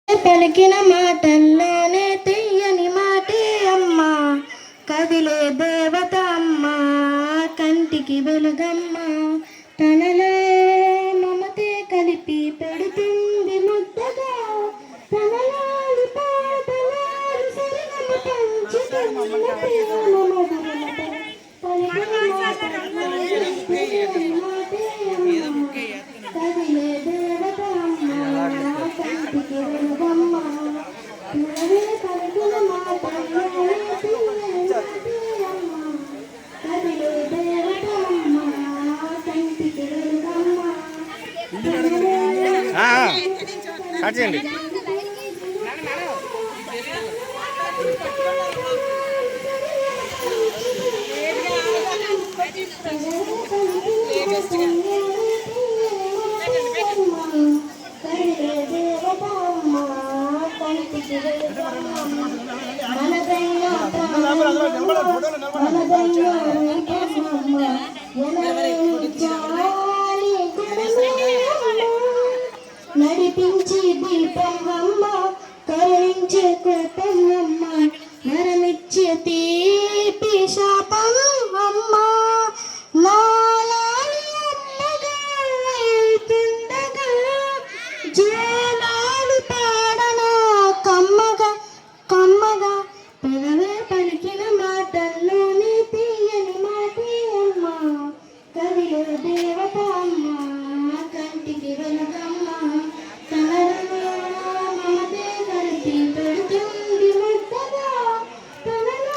పలికిన మాటల్లోనే తీయని మాటే అమ్మ, కదిలే దేవత అమ్మ, కంటికి వెలుగమ్మ, తనలో మమతే కలిపి పెడుతుంది ముద్దగా, తనలాలి పాటలాలి సరిగమ పంచుతున్న ప్రేమ మధురలతో పలికిన మాటల్లోనే తీయని మాటే అమ్మ, కదిలే దేవత అమ్మ, కంటికి వెలుగమ్మ, పలికిన మాటల్లోనే తీయని మాటే అమ్మ, కదిలే దేవత అమ్మ, కంటికి వెలుగమ్మ. చేయండి. నడిపించి దీపంగమ్మ, కరుణించే కోపంగమ్మ, నరమిచ్చే తీపి శాపం అమ్మ, నాలాలి అమ్మగా వెళ్తుండగా జేలాలు పాడనా కమ్మగా కమ్మగా, పెదవే పలికిన మాటల్లోనే తీయని మాటే అమ్మ, కదిలే దేవత అమ్మ, కంటికి వెలుగమ్మ, తనలో మమతే కలిపి పెడుతుంది ముద్దగా, తనలో